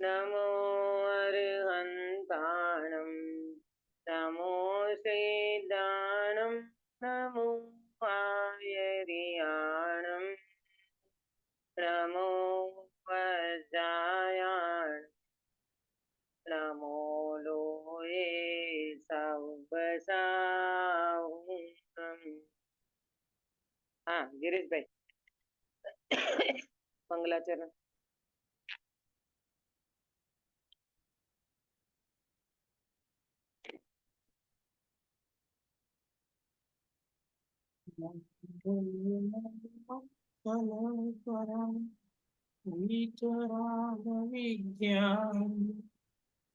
नमो अर्हन्ताणं नमो सिद्धाणं नमो आयर्याणं नमो वज्रायाण नमो लोये सवसाहुं। हाँ गिरीश भाई मंगलाचरण। विज्ञान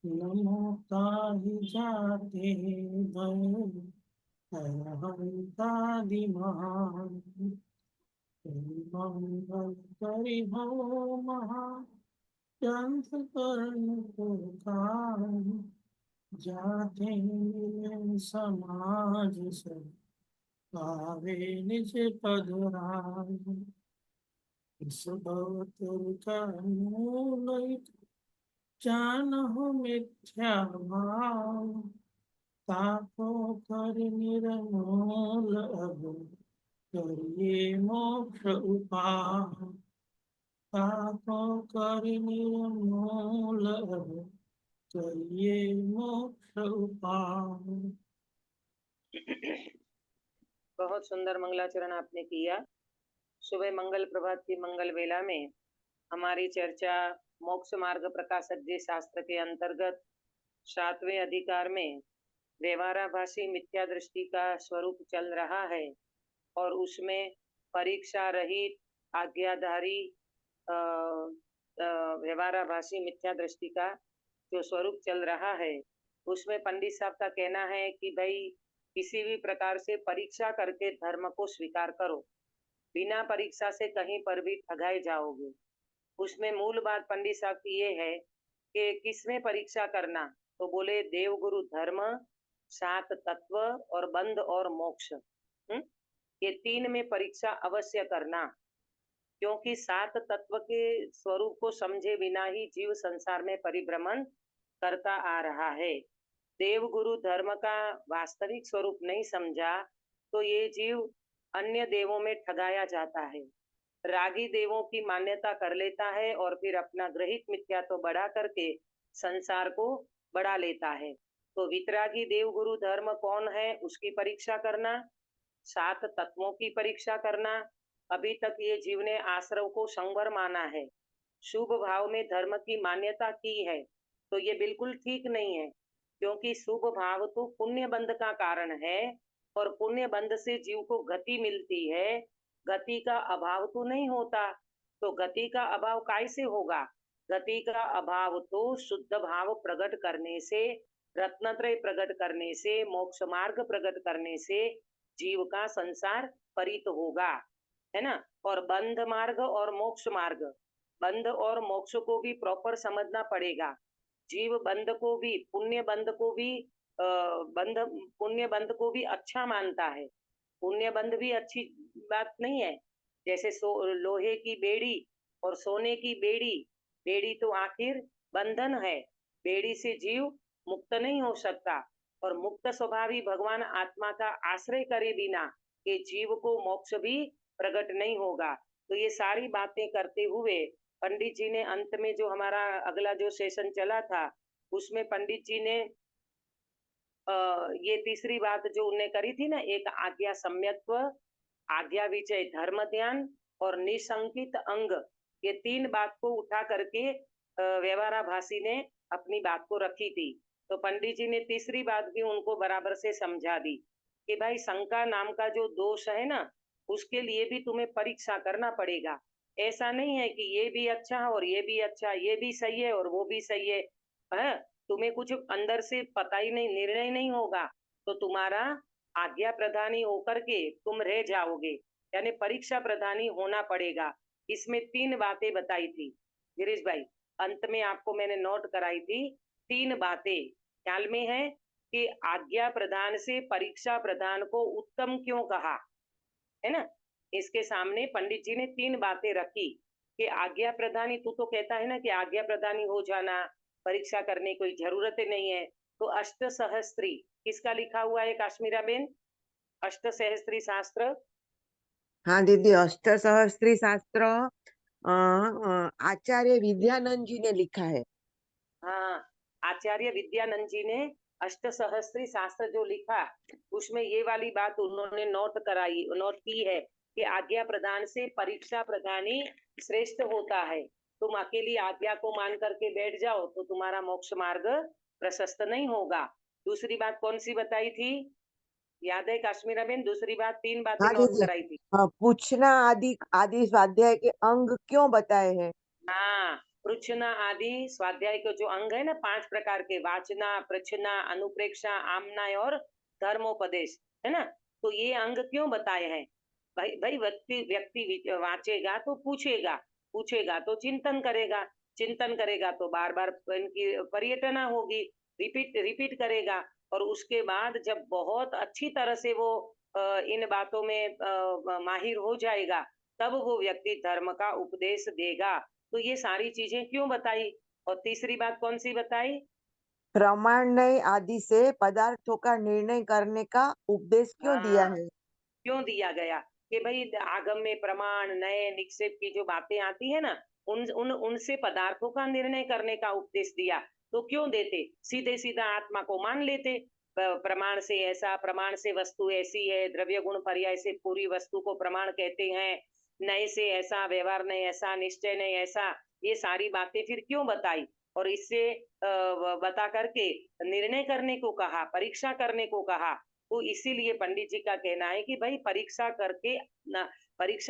नमो ताहि जाते अहंतादिमहान मंगल करि हो महा ग्रंथ कर्ण पुरखान जाते मिलन समाज सब पावे निज पदरान इस भवतुर का मूल जानहु मिथ्या भाव ताको कर निर्मूल अब करिए मोक्ष उपाय ताको कर निर्मूल अब करिए मोक्ष उपाय। बहुत सुंदर मंगलाचरण आपने किया। सुबह मंगल प्रभात की मंगल वेला में हमारी चर्चा मोक्ष मार्ग प्रकाशक जी शास्त्र के अंतर्गत 7वें अधिकार में व्यवहाराभासी मिथ्या दृष्टि का स्वरूप चल रहा है और उसमें परीक्षा रहित आज्ञाधारी व्यवहाराभासी मिथ्या दृष्टि का जो स्वरूप चल रहा है उसमें पंडित साहब का कहना है कि भाई किसी भी प्रकार से परीक्षा करके धर्म को स्वीकार करो, बिना परीक्षा से कहीं पर भी ठगाए जाओगे। उसमें मूल बात पंडित साहब की ये है कि किसमें परीक्षा करना, तो बोले देव गुरु धर्म, सात तत्व और बंध और मोक्ष। ये तीन में परीक्षा अवश्य करना, क्योंकि सात तत्व के स्वरूप को समझे बिना ही जीव संसार में परिभ्रमण करता आ रहा है। देव गुरु धर्म का वास्तविक स्वरूप नहीं समझा तो ये जीव अन्य देवों में ठगाया जाता है, रागी देवों की मान्यता कर लेता है और फिर अपना ग्रहित मिथ्यात्व बढ़ा करके संसार को बढ़ा लेता है। तो वितरागी देव गुरु धर्म कौन है उसकी परीक्षा करना, सात तत्वों की परीक्षा करना। अभी तक ये जीव ने आश्रव को संवर माना है, शुभ भाव में धर्म की मान्यता की है, तो ये बिल्कुल ठीक नहीं है, क्योंकि शुभ भाव तो पुण्य बंध का कारण है और पुण्य बंध से जीव को गति मिलती है, गति का अभाव तो नहीं होता। तो गति का अभाव कैसे होगा? गति का अभाव तो शुद्ध भाव प्रकट करने से, रत्नत्रय प्रकट करने से, मोक्ष मार्ग प्रकट करने से जीव का संसार परित होगा, है ना। और बंध मार्ग और मोक्ष मार्ग, बंध और मोक्ष को भी प्रॉपर समझना पड़ेगा। जीव बंध को भी, पुण्य बंध को भी बंध, पुण्य बंध को भी अच्छा मानता है। पुण्य बंध भी अच्छी बात नहीं है। जैसे लोहे की बेड़ी और सोने की बेड़ी, बेड़ी तो आखिर बंधन है, बेड़ी से जीव मुक्त नहीं हो सकता। और मुक्त स्वभावी भगवान आत्मा का आश्रय करे बिना ये जीव को मोक्ष भी प्रकट नहीं होगा। तो ये सारी बातें करते हुए पंडित जी ने अंत में जो हमारा अगला जो सेशन चला था उसमें पंडित जी ने ये तीसरी बात जो उन्हें करी थी ना, एक आज्ञा सम्यक्त्व, आज्ञा विजय धर्म ध्यान और निशंकित अंग, ये तीन बात को उठा करके व्यवहाराभासी ने अपनी बात को रखी थी। तो पंडित जी ने तीसरी बात भी उनको बराबर से समझा दी कि भाई शंका नाम का जो दोष है ना, उसके लिए भी तुम्हें परीक्षा करना पड़ेगा। ऐसा नहीं है कि ये भी अच्छा और ये भी अच्छा, ये भी सही है और वो भी सही है? तुम्हें कुछ अंदर से पता ही नहीं, निर्णय नहीं होगा तो तुम्हारा आज्ञा प्रदानी होकर के तुम रह जाओगे, यानी परीक्षा प्रदानी होना पड़ेगा। इसमें तीन बातें बताई थी गिरीश भाई, अंत में आपको मैंने नोट कराई थी। तीन बातें ख्याल में है कि आज्ञा प्रदान से परीक्षा प्रदान को उत्तम क्यों कहा, है ना। इसके सामने पंडित जी ने तीन बातें रखी कि आज्ञा प्रदानी, तू तो कहता है ना कि आज्ञा प्रदानी हो जाना, परीक्षा करने की कोई जरूरत ही नहीं है। तो अष्ट सहस्त्री किसका लिखा हुआ है काश्मीरा बेन? अष्ट सहस्त्री शास्त्र। हाँ दीदी, अष्ट सहस्त्री शास्त्र आचार्य विद्यानंद जी ने लिखा है। हाँ, आचार्य विद्यानंद जी ने अष्ट सहस्त्री शास्त्र जो लिखा, उसमें ये वाली बात उन्होंने नोट की है कि आज्ञा प्रदान से परीक्षा प्रदानी श्रेष्ठ होता है। तुम अकेली आज्ञा को मान करके बैठ जाओ तो तुम्हारा मोक्ष मार्ग प्रशस्त नहीं होगा। दूसरी बात कौन सी बताई थी? याद है काश्मीरा बेन? दूसरी बात, 3 बातें हाँ नोट दीदी, कराई थी। पूछना आदि आदि स्वाध्याय के अंग क्यों बताए हैं? हाँ, पृच्छना आदि स्वाध्याय के जो अंग है ना 5 प्रकार के, वाचना, प्रच्छना, अनुप्रेक्षा, आमना और धर्मोपदेश, है ना? तो ये अंग क्यों बताए हैं? भाई भाई व्यक्ति व्यक्ति वाचेगा तो पूछेगा, पूछेगा तो चिंतन करेगा तो बार बार इनकी पर्यटना होगी, रिपीट रिपीट करेगा। और उसके बाद जब बहुत अच्छी तरह से वो इन बातों में माहिर हो जाएगा, तब वो व्यक्ति धर्म का उपदेश देगा। तो ये सारी चीजें क्यों बताई? और तीसरी बात कौन सी बताई? प्रमाणय आदि से पदार्थों का निर्णय करने का उपदेश क्यों दिया हाँ, है? क्यों दिया गया कि भाई आगम में प्रमाण नए निक्षेप की जो बातें आती है ना, उनसे पदार्थों का निर्णय करने का उपदेश दिया। तो क्यों देते? सीधे सीधा आत्मा को मान लेते। प्रमाण से ऐसा, प्रमाण से वस्तु ऐसी है, द्रव्य गुण पर्याय से पूरी वस्तु को प्रमाण कहते हैं, नए से ऐसा, व्यवहार नहीं ऐसा, निश्चय नहीं ऐसा। ये सारी बातें फिर क्यों बताई? और इससे बता करके निर्णय करने को कहा, परीक्षा करने को कहा। तो इसीलिए पंडित जी का कहना है कि भाई परीक्षा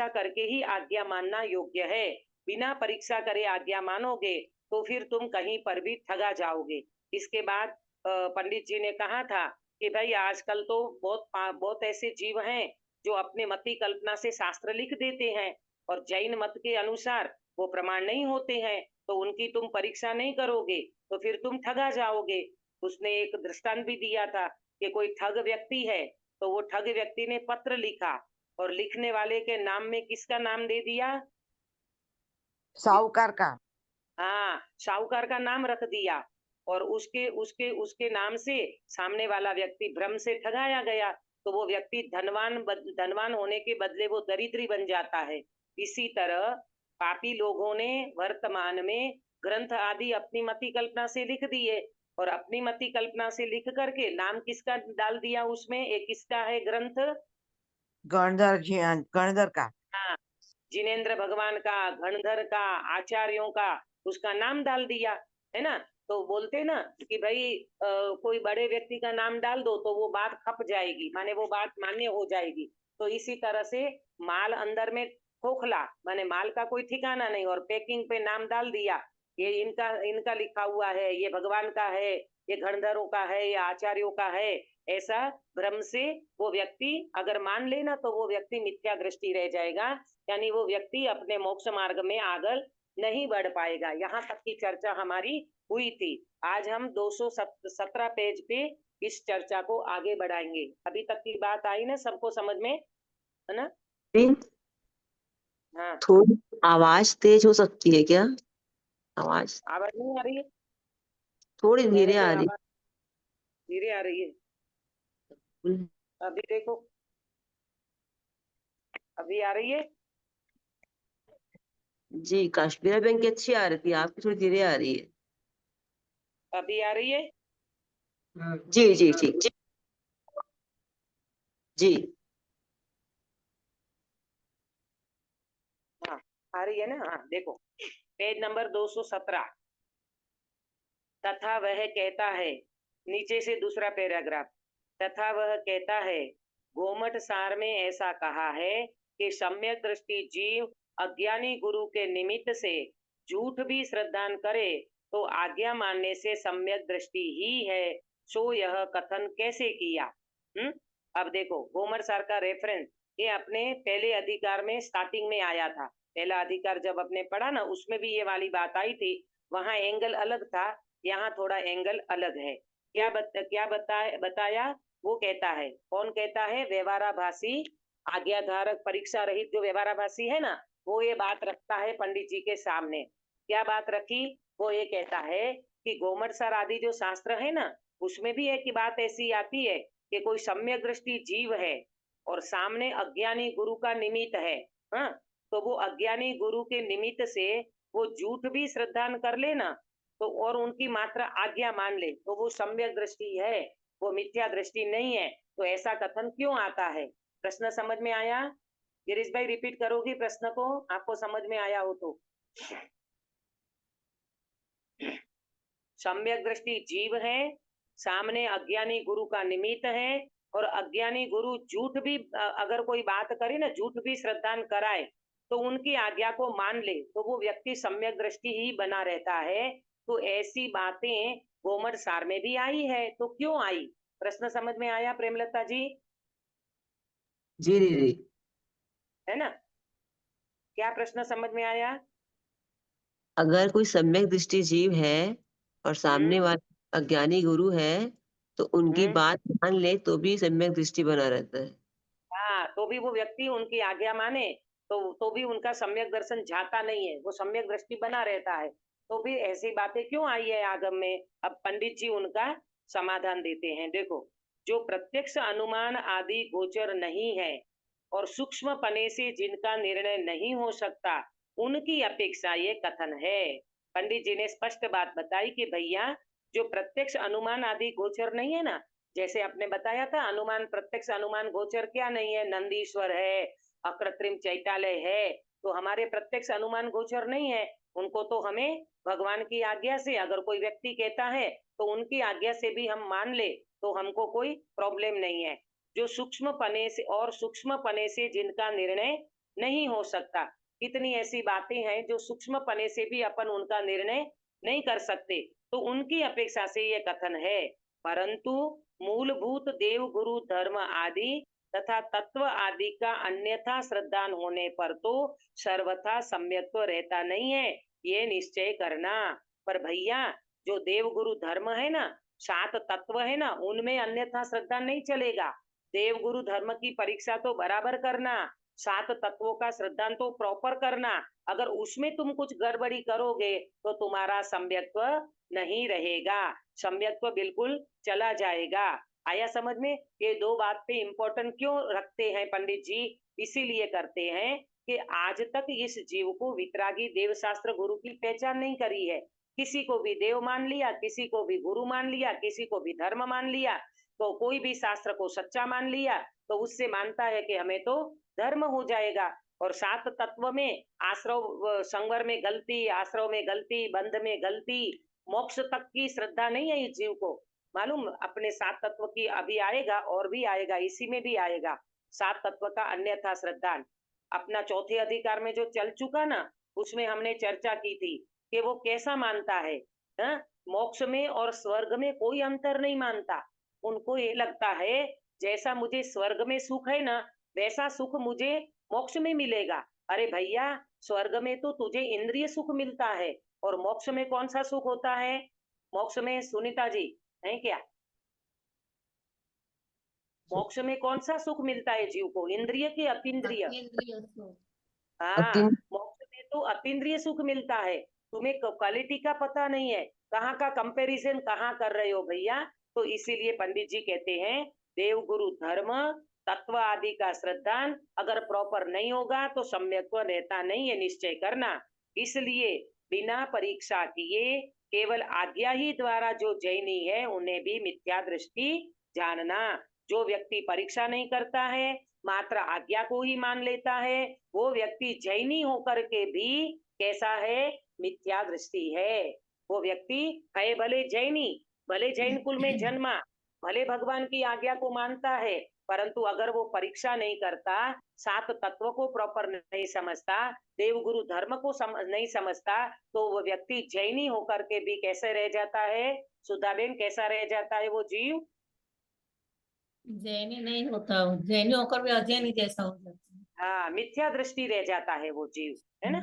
करके ही आज्ञा मानना योग्य है। बिना परीक्षा करे आज्ञा मानोगे तो फिर तुम कहीं पर भी ठगा जाओगे। इसके बाद पंडित जी ने कहा था कि भाई आजकल तो बहुत ऐसे जीव हैं जो अपने मति कल्पना से शास्त्र लिख देते हैं, और जैन मत के अनुसार वो प्रमाण नहीं होते हैं, तो उनकी तुम परीक्षा नहीं करोगे तो फिर तुम ठगा जाओगे। उसने एक दृष्टांत भी दिया था कि कोई ठग व्यक्ति है, तो वो ठग व्यक्ति ने पत्र लिखा और लिखने वाले के नाम में किसका नाम दे दिया? साहूकार का। हाँ, साहूकार का नाम रख दिया। और उसके उसके उसके नाम से सामने वाला व्यक्ति भ्रम से ठगाया गया, तो वो व्यक्ति धनवान होने के बदले वो दरिद्री बन जाता है। इसी तरह पापी लोगों ने वर्तमान में ग्रंथ आदि अपनी मति कल्पना से लिख दिए, और अपनी मति कल्पना से लिख करके नाम किसका डाल दिया उसमें? एक किसका है ग्रंथ? गणधर जी, गणधर का। हाँ, जिनेन्द्र भगवान का, गणधर का, आचार्यों का, उसका नाम डाल दिया, है ना? तो बोलते ना कि भाई कोई बड़े व्यक्ति का नाम डाल दो तो वो बात खप जाएगी, माने वो बात मान्य हो जाएगी। तो इसी तरह से माल अंदर में खोखला, माने माल का कोई ठिकाना नहीं, और पैकिंग पे नाम डाल दिया, ये इनका इनका लिखा हुआ है, ये भगवान का है, ये गणधरों का है, ये आचार्यों का है। ऐसा भ्रम से वो व्यक्ति अगर मान लेना तो वो व्यक्ति मिथ्या दृष्टि रह जाएगा, यानी वो व्यक्ति अपने मोक्ष मार्ग में आगे नहीं बढ़ पाएगा। यहाँ तक की चर्चा हमारी हुई थी। आज हम 217 पेज पे इस चर्चा को आगे बढ़ाएंगे। अभी तक की बात आई ना सबको समझ में, है ना? हाँ, थोड़ी आवाज तेज हो सकती है क्या? आवाज आवाज नहीं आ रही है? थोड़ी मैंने धीरे तो आ रही आवाज धीरे आ रही है। है। अभी देखो, अभी आ रही है? जी, काश्मीरा बैंक की अच्छी आ रही थी, आपकी थोड़ी धीरे आ रही है। अभी आ रही है? जी जी जी जी जी। हाँ, आ रही है ना? हाँ, देखो पेज नंबर 217। तथा वह कहता है, नीचे से दूसरा पैराग्राफ, तथा वह कहता है गोमट सार में ऐसा कहा है कि सम्यक दृष्टि जीव अज्ञानी गुरु के निमित्त से झूठ भी श्रद्धान करे तो आज्ञा मानने से सम्यक दृष्टि ही है, सो यह कथन कैसे किया? अब देखो गोमट सार का रेफरेंस ये अपने पहले अधिकार में स्टार्टिंग में आया था। पहला अधिकार जब अपने पढ़ा ना उसमें भी ये वाली बात आई थी, वहां एंगल अलग था, यहाँ थोड़ा एंगल अलग है। क्या बताया? वो कहता है, कौन कहता है? व्यवहाराभासी आज्ञाधारक परीक्षा रहित जो व्यवहाराभासी है ना, वो ये बात रखता है पंडित जी के सामने। क्या बात रखी? वो ये कहता है कि गोमटसर आदि जो शास्त्र है ना, उसमें भी एक बात ऐसी आती है कि कोई सम्यक दृष्टि जीव है और सामने अज्ञानी गुरु का निमित्त है। हाँ, तो वो अज्ञानी गुरु के निमित्त से वो झूठ भी श्रद्धान कर ले ना, तो और उनकी मात्र आज्ञा मान ले, तो वो सम्यक दृष्टि है, वो मिथ्या दृष्टि नहीं है। तो ऐसा कथन क्यों आता है? प्रश्न समझ में आया? गिरीश भाई रिपीट करोगी प्रश्न को, आपको समझ में आया हो तो? सम्यक दृष्टि जीव है, सामने अज्ञानी गुरु का निमित्त है, और अज्ञानी गुरु झूठ भी अगर कोई बात करे ना, झूठ भी श्रद्धान कराए, तो उनकी आज्ञा को मान ले, तो वो व्यक्ति सम्यक दृष्टि ही बना रहता है। तो ऐसी बातें गोमट सार में भी आई है, तो क्यों आई? प्रश्न समझ में आया प्रेमलता जी? जी दीदी। है ना? क्या प्रश्न समझ में आया? अगर कोई सम्यक दृष्टि जीव है और सामने हम्म वाला अज्ञानी गुरु है, तो उनकी हम्म बात मान ले तो भी सम्यक दृष्टि बना रहता है। हाँ, तो भी वो व्यक्ति उनकी आज्ञा माने, तो भी उनका सम्यक दर्शन जाता नहीं है, वो सम्यक दृष्टि बना रहता है। तो भी ऐसी बातें क्यों आई है आगम में? अब पंडित जी उनका समाधान देते हैं। देखो, जो प्रत्यक्ष अनुमान आदि गोचर नहीं है और सूक्ष्म पने से जिनका निर्णय नहीं हो सकता, उनकी अपेक्षा ये कथन है। पंडित जी ने स्पष्ट बात बताई कि भैया, जो प्रत्यक्ष अनुमान आदि गोचर नहीं है ना, जैसे आपने बताया था, अनुमान प्रत्यक्ष अनुमान गोचर क्या नहीं है? नंदीश्वर है, अकृत्रिम चैतालय है, तो हमारे प्रत्यक्ष अनुमान गोचर नहीं है। उनको तो हमें भगवान की आज्ञा से, अगर कोई व्यक्ति कहता है तो उनकी आज्ञा से भी हम मान ले, तो हमको कोई प्रॉब्लम नहीं है। जो सूक्ष्म पने से और सूक्ष्म पने से जिनका निर्णय नहीं हो सकता, कितनी ऐसी बातें हैं जो सूक्ष्म पने से भी अपन उनका निर्णय नहीं कर सकते, तो उनकी अपेक्षा से ये कथन है। परंतु मूलभूत देव गुरु धर्म आदि तथा तत्व आदि का अन्यथा श्रद्धान होने पर तो सर्वथा सम्यक्त्व रहता नहीं है, ये निश्चय करना। पर भैया, जो देव गुरु धर्म है ना, 7 तत्व है ना, उनमें अन्यथा श्रद्धा नहीं चलेगा। देव गुरु धर्म की परीक्षा तो बराबर करना, 7 तत्वों का श्रद्धान तो प्रॉपर करना। अगर उसमें तुम कुछ गड़बड़ी करोगे तो तुम्हारा सम्यक्त्व नहीं रहेगा, सम्यक्त्व बिल्कुल चला जाएगा। आया समझ में? ये 2 बात पे इम्पोर्टेंट क्यों रखते हैं पंडित जी? इसीलिए करते हैं कि आज तक इस जीव को वितरागी देव शास्त्र गुरु की पहचान नहीं करी है। किसी को भी देव मान लिया, किसी को भी गुरु मान लिया, किसी को भी धर्म मान लिया, तो कोई भी शास्त्र को सच्चा मान लिया, तो उससे मानता है कि हमें तो धर्म हो जाएगा। और 7 तत्व में आश्रव संवर में गलती, आश्रव में गलती, बंध में गलती, मोक्ष तक की श्रद्धा नहीं है इस जीव को। मालूम, अपने 7 तत्व की अभी आएगा, और भी आएगा, इसी में भी आएगा 7 तत्व का अन्यथा श्रद्धा। अपना चौथे अधिकार में जो चल चुका ना, उसमें हमने चर्चा की थी कि वो कैसा मानता है। हाँ? मोक्ष में और स्वर्ग में कोई अंतर नहीं मानता। उनको ये लगता है जैसा मुझे स्वर्ग में सुख है ना, वैसा सुख मुझे मोक्ष में मिलेगा। अरे भैया, स्वर्ग में तो तुझे इंद्रिय सुख मिलता है, और मोक्ष में कौन सा सुख होता है? मोक्ष में सुनीता जी है क्या? मोक्ष में कौन सा सुख मिलता है जीव को, इंद्रिय की अतीन्द्रिय? हाँ, अति मोक्ष में तो अतीन्द्रिय सुख मिलता है। तुम्हें क्वालिटी का पता नहीं है, कहाँ का कंपैरिजन कहाँ कर रहे हो भैया। तो इसीलिए पंडित जी कहते हैं, देव गुरु धर्म तत्व आदि का श्रद्धान अगर प्रॉपर नहीं होगा तो सम्यक्त्व रहता नहीं है, निश्चय करना। इसलिए बिना परीक्षा किए केवल आज्ञा ही द्वारा जो जैनी है, उन्हें भी मिथ्या दृष्टि जानना। जो व्यक्ति परीक्षा नहीं करता है, मात्र आज्ञा को ही मान लेता है, वो व्यक्ति जैनी होकर के भी कैसा है? मिथ्या दृष्टि है। वो व्यक्ति है भले जैनी, भले जैन कुल में जन्मा, भले भगवान की आज्ञा को मानता है, परंतु अगर वो परीक्षा नहीं करता, 7 तत्व को प्रॉपर नहीं समझता, देव गुरु धर्म को नहीं समझता, तो वो व्यक्ति जैनी होकर के भी कैसे रह जाता है? सुधाबेन, कैसा रह जाता है वो जीव? जैनी नहीं होता, जैनी होकर भी अजैनी जैसा हो जाता है। हाँ, मिथ्या दृष्टि रह जाता है वो जीव, है ना?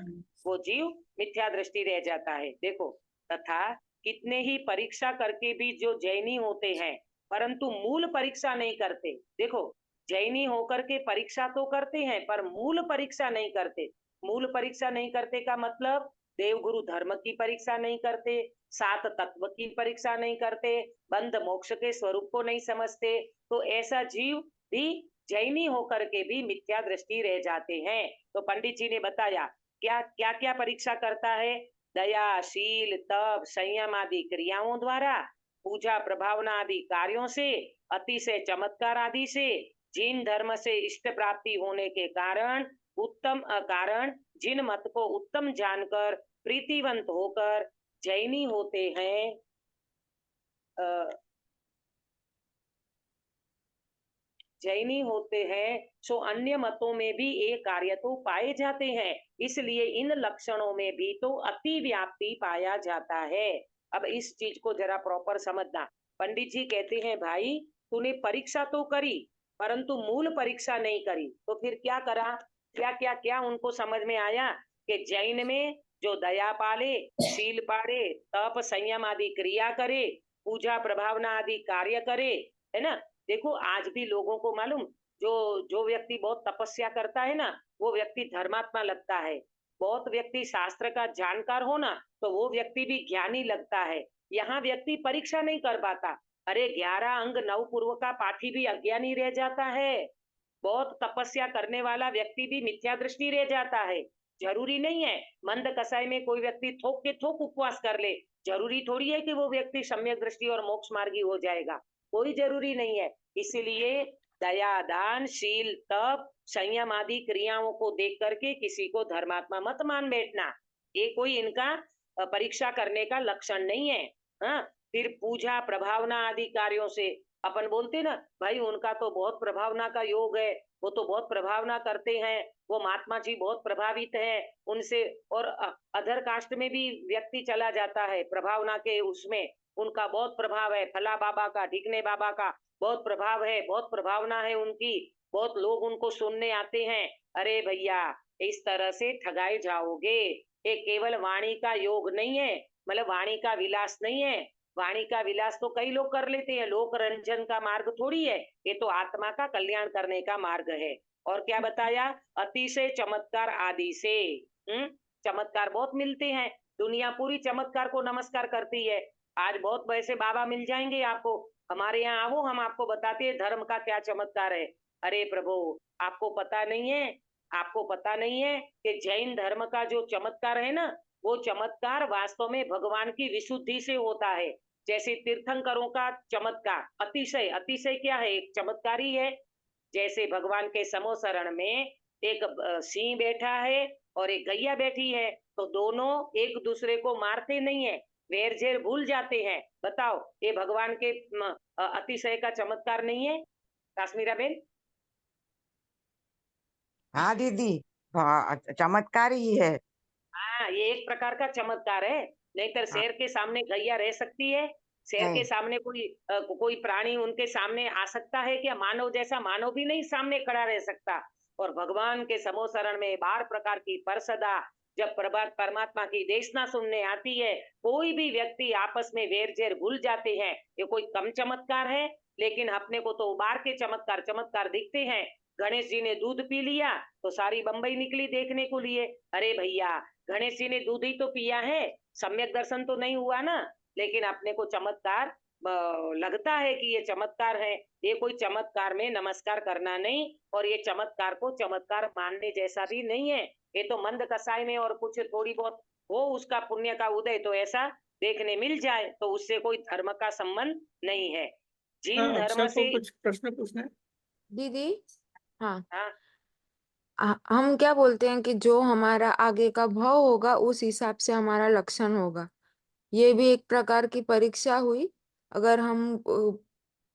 वो जीव मिथ्या दृष्टि रह जाता है। देखो, तथा कितने ही परीक्षा करके भी जो जैनी होते हैं, परंतु मूल परीक्षा नहीं करते। देखो, जैनी होकर के परीक्षा तो करते हैं, पर मूल परीक्षा नहीं करते। मूल परीक्षा नहीं करते का मतलब देवगुरु धर्म की परीक्षा नहीं करते, सात तत्व की परीक्षा नहीं करते, बंध मोक्ष के स्वरूप को नहीं समझते, तो ऐसा जीव भी जैनी होकर के भी मिथ्या दृष्टि रह जाते हैं। तो पंडित जी ने बताया क्या क्या क्या परीक्षा करता है। दया, शील, तप, संयम आदि क्रियाओं द्वारा, पूजा प्रभावना आदि कार्यों से, अतिशय चमत्कार आदि से, जिन धर्म से इष्ट प्राप्ति होने के कारण उत्तम कारण जिन मत को उत्तम जानकर प्रीतिवंत होकर जैनी होते हैं, जैनी होते हैं, सो अन्य मतों में भी ये कार्य तो पाए जाते हैं। इसलिए इन लक्षणों में भी तो अति व्याप्ति पाया जाता है। अब इस चीज को जरा प्रॉपर समझना। पंडित जी कहते हैं भाई तूने परीक्षा तो करी परंतु मूल परीक्षा नहीं करी, तो फिर क्या करा, क्या क्या क्या उनको समझ में आया कि जैन में जो दया पाले, शील पाले, तप संयम आदि क्रिया करे, पूजा प्रभावना आदि कार्य करे, है ना। देखो आज भी लोगों को मालूम, जो जो व्यक्ति बहुत तपस्या करता है ना वो व्यक्ति धर्मात्मा लगता है। बहुत व्यक्ति शास्त्र का जानकार हो ना तो वो व्यक्ति भी ज्ञानी लगता है। यहाँ व्यक्ति परीक्षा नहीं कर पाता। अरे 11 अंग 9 पूर्व का पाठी भी अज्ञानी रह जाता है। बहुत तपस्या करने वाला व्यक्ति भी मिथ्या दृष्टि रह जाता है। जरूरी नहीं है मंद कसाई में कोई व्यक्ति थोक के थोक उपवास कर ले, जरूरी थोड़ी है कि वो व्यक्ति सम्यक दृष्टि और मोक्ष मार्गी हो जाएगा, कोई जरूरी नहीं है। इसलिए दया, दान, शील, तप, संयम आदि क्रियाओं को देख करके किसी को धर्मात्मा मत मान बैठना, ये कोई इनका परीक्षा करने का लक्षण नहीं है। हाँ, फिर पूजा प्रभावना आदि कार्यों से अपन बोलते ना भाई उनका तो बहुत प्रभावना का योग है, वो तो बहुत प्रभावना करते हैं, वो महात्मा जी बहुत प्रभावित है उनसे। और अदर कास्ट में भी व्यक्ति चला जाता है प्रभावना के उसमें, उनका बहुत प्रभाव है, फला बाबा का, ढिकने बाबा का बहुत प्रभाव है, बहुत प्रभावना है उनकी, बहुत लोग उनको सुनने आते हैं। अरे भैया इस तरह से ठगाए जाओगे। ये केवल वाणी का योग नहीं है, मतलब वाणी का विलास नहीं है। वाणी का विलास तो कई लोग कर लेते हैं, लोक रंजन का मार्ग थोड़ी है, ये तो आत्मा का कल्याण करने का मार्ग है। और क्या बताया, अतिशय चमत्कार आदि से। चमत्कार बहुत मिलते हैं, दुनिया पूरी चमत्कार को नमस्कार करती है। आज बहुत वैसे बाबा मिल जाएंगे आपको, हमारे यहाँ आओ हम आपको बताते हैं धर्म का क्या चमत्कार है। अरे प्रभु आपको पता नहीं है, आपको पता नहीं है कि जैन धर्म का जो चमत्कार है ना वो चमत्कार वास्तव में भगवान की विशुद्धि से होता है। जैसे तीर्थंकरों का चमत्कार, अतिशय, अतिशय क्या है, एक चमत्कार ही है। जैसे भगवान के समोसरण में एक सिंह बैठा है और एक गैया बैठी है, तो दोनों एक दूसरे को मारते नहीं है, वेर झेर भूल जाते हैं। बताओ ये भगवान के अतिशय का चमत्कार नहीं है काश्मीरा बेन? हाँ दीदी, चमत्कार ही है। हाँ ये एक प्रकार का चमत्कार है। नहीं तो हाँ, शेर के सामने गैया रह सकती है? शेर के नहीं। सामने कोई प्राणी उनके सामने आ सकता है क्या? मानव जैसा मानव भी नहीं सामने खड़ा रह सकता। और भगवान के समोसरण में 12 प्रकार की परसदा जब प्रभात परमात्मा की देशना सुनने आती है, कोई भी व्यक्ति आपस में वेर झेर भूल जाते हैं। ये कोई कम चमत्कार है? लेकिन अपने को तो उबार के चमत्कार चमत्कार दिखते हैं। गणेश जी ने दूध पी लिया तो सारी बंबई निकली देखने को लिए। अरे भैया गणेश जी ने दूध ही तो पिया है, सम्यक दर्शन तो नहीं हुआ ना। लेकिन अपने को चमत्कार लगता है कि ये चमत्कार है। ये कोई चमत्कार में नमस्कार करना नहीं, और ये चमत्कार को चमत्कार मानने जैसा भी नहीं है। ये तो मंद कसाई में और कुछ थोड़ी बहुत हो उसका पुण्य का उदय तो ऐसा देखने मिल जाए, तो उससे कोई धर्म का संबंध नहीं है। जिन धर्म अक्षर को से कुछ प्रश्न पूछना है। दीदी। हाँ। हाँ हम क्या बोलते हैं कि जो हमारा आगे का भाव होगा उस हिसाब से हमारा लक्षण होगा। ये भी एक प्रकार की परीक्षा हुई। अगर हम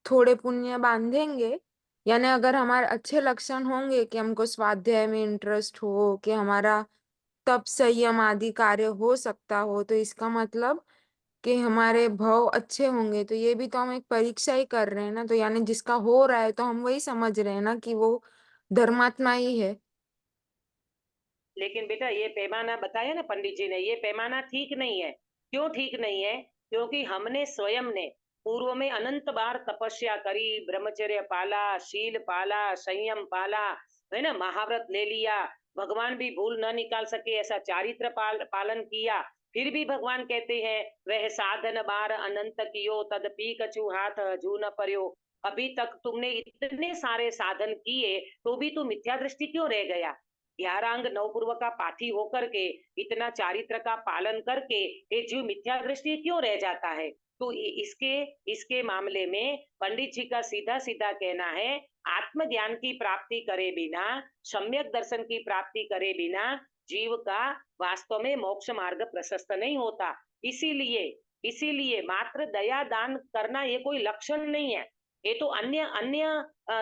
थोड़े पुण्य बांधेंगे, यानी अगर हमारे अच्छे लक्षण होंगे कि हमको स्वाध्याय में इंटरेस्ट हो, कि हमारा तप संयम आदि कार्य हो सकता हो, तो इसका मतलब कि हमारे भाव अच्छे होंगे। तो ये भी तो हम एक परीक्षा ही कर रहे हैं ना, तो यानी जिसका हो रहा है तो हम वही समझ रहे हैं ना कि वो धर्मात्मा ही है। लेकिन बेटा ये पैमाना बताया ना पंडित जी ने, ये पैमाना ठीक नहीं है। क्यों ठीक नहीं है? क्योंकि हमने स्वयं ने पूर्व में अनंत बार तपस्या करी, ब्रह्मचर्य पाला, शील पाला, संयम पाला, है ना, महाव्रत ले लिया, भगवान भी भूल न निकाल सके ऐसा चारित्र पालन किया, फिर भी भगवान कहते हैं वह साधन बार अनंत कियो तदपि कछु हाथ जू न पर्यो। अभी तक तुमने इतने सारे साधन किए तो भी तू मिथ्या दृष्टि क्यों रह गया? 11 अंग 9 पूर्व का पाठी होकर के इतना चारित्र का पालन करके ये जीव मिथ्या दृष्टि क्यों रह जाता है? तो इसके इसके मामले में पंडित जी का सीधा सीधा कहना है, आत्मज्ञान की प्राप्ति करे बिना, सम्यक दर्शन की प्राप्ति करे बिना जीव का वास्तव में मोक्ष मार्ग प्रशस्त नहीं होता। इसीलिए इसीलिए मात्र दया दान करना ये कोई लक्षण नहीं है। ये तो अन्य अन्य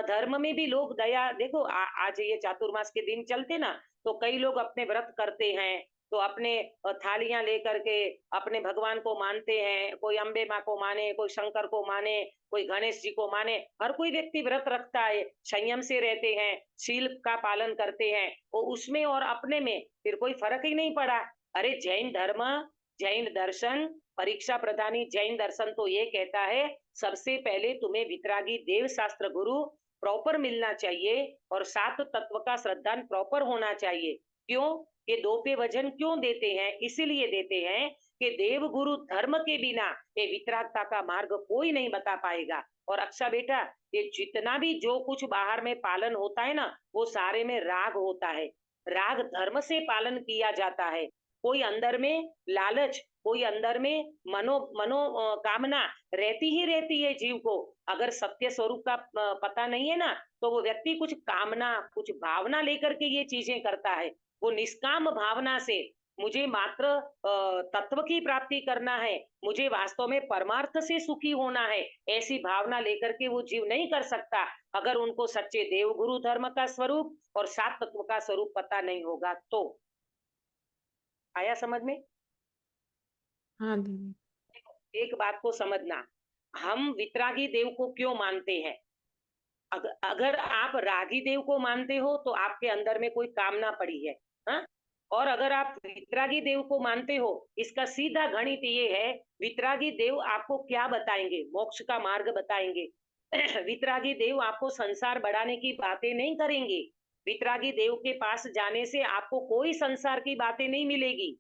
धर्म में भी लोग दया देखो, आज ये चातुर्मास के दिन चलते ना, तो कई लोग अपने व्रत करते हैं, तो अपने थालियां लेकर के अपने भगवान को मानते हैं, कोई अम्बे माँ को माने, कोई शंकर को माने, कोई गणेश जी को माने, हर कोई व्यक्ति व्रत रखता है, संयम से रहते हैं, शील का पालन करते हैं, वो उसमें और अपने में फिर कोई फर्क ही नहीं पड़ा। अरे जैन धर्म, जैन दर्शन, परीक्षा प्रधानी जैन दर्शन तो ये कहता है सबसे पहले तुम्हें वितरागी देव शास्त्र गुरु प्रॉपर मिलना चाहिए और 7 तत्व का श्रद्धान प्रॉपर होना चाहिए। क्यों? ये 2 पे वजन क्यों देते हैं? इसीलिए देते हैं कि देव गुरु धर्म के बिना ये वितरागता का मार्ग कोई नहीं बता पाएगा। और अच्छा बेटा, ये जितना भी जो कुछ बाहर में पालन होता है ना, वो सारे में राग होता है। राग धर्म से पालन किया जाता है। कोई अंदर में लालच, कोई अंदर में मनो कामना रहती ही रहती है जीव को। अगर सत्य स्वरूप का पता नहीं है ना, तो वो व्यक्ति कुछ कामना, कुछ भावना लेकर के ये चीजें करता है। वो निष्काम भावना से मुझे मात्र तत्व की प्राप्ति करना है, मुझे वास्तव में परमार्थ से सुखी होना है, ऐसी भावना लेकर के वो जीव नहीं कर सकता। अगर उनको सच्चे देव गुरु धर्म का स्वरूप और 7 तत्व का स्वरूप पता नहीं होगा तो। आया समझ में? हाँ दीदी। एक बात को समझना, हम वितरागी देव को क्यों मानते हैं? अगर आप रागी देव को मानते हो तो आपके अंदर में कोई कामना पड़ी है, हा? और अगर आप वितरागी देव को मानते हो, इसका सीधा गणित ये है, वितरागी देव आपको क्या बताएंगे? मोक्ष का मार्ग बताएंगे। वितरागी देव आपको संसार बढ़ाने की बातें नहीं करेंगे। वितरागी देव के पास जाने से आपको कोई संसार की बातें नहीं मिलेगी।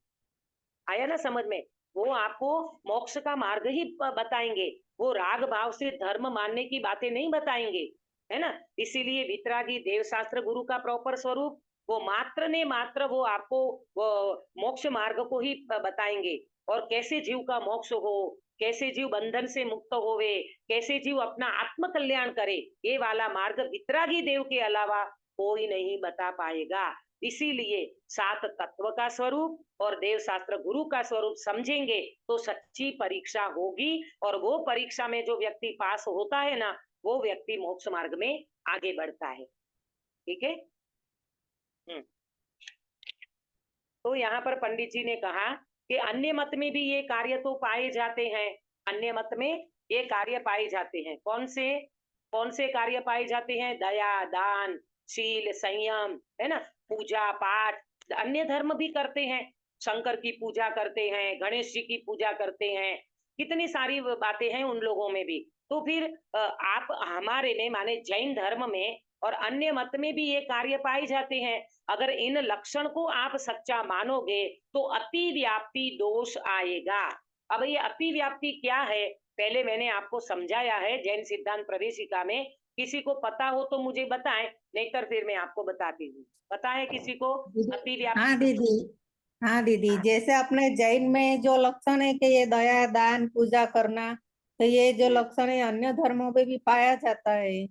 आया ना समझ में? वो आपको मोक्ष का मार्ग ही बताएंगे। वो राग भाव से धर्म मानने की बातें नहीं बताएंगे, है ना? इसीलिए वितरागी देव शास्त्र गुरु का प्रॉपर स्वरूप वो मात्र ने मात्र वो आपको वो मोक्ष मार्ग को ही बताएंगे। और कैसे जीव का मोक्ष हो, कैसे जीव बंधन से मुक्त होवे, कैसे जीव अपना आत्म कल्याण करे, ये वाला मार्ग वितरागी देव के अलावा कोई नहीं बता पाएगा। इसीलिए 7 तत्व का स्वरूप और देव शास्त्र गुरु का स्वरूप समझेंगे तो सच्ची परीक्षा होगी, और वो परीक्षा में जो व्यक्ति पास होता है ना, वो व्यक्ति मोक्ष मार्ग में आगे बढ़ता है। ठीक है? तो यहाँ पर पंडित जी ने कहा कि अन्य मत में भी ये कार्य तो पाए जाते हैं, अन्य मत में ये कार्य पाए जाते हैं। कौन से कार्य पाए जाते हैं? दया, दान, शील, संयम, है ना, पूजा पाठ। अन्य धर्म भी करते हैं, शंकर की पूजा करते हैं, गणेश जी की पूजा करते हैं, कितनी सारी बातें हैं उन लोगों में भी। तो फिर आप हमारे में माने जैन धर्म में और अन्य मत में भी ये कार्य पाए जाते हैं। अगर इन लक्षण को आप सच्चा मानोगे तो अति व्याप्ति दोष आएगा। अब ये अति व्याप्ति क्या है, पहले मैंने आपको समझाया है जैन सिद्धांत प्रवेशिका में। किसी को पता हो तो मुझे बताएं, नहीं तो फिर मैं आपको बताती हूँ। पता है किसी को अति व्याप्ति? हाँ दीदी, हाँ दीदी, जैसे अपने जैन में जो लक्षण है कि ये दया, दान, पूजा करना, तो ये जो लक्षण है अन्य धर्मों में भी पाया जाता है।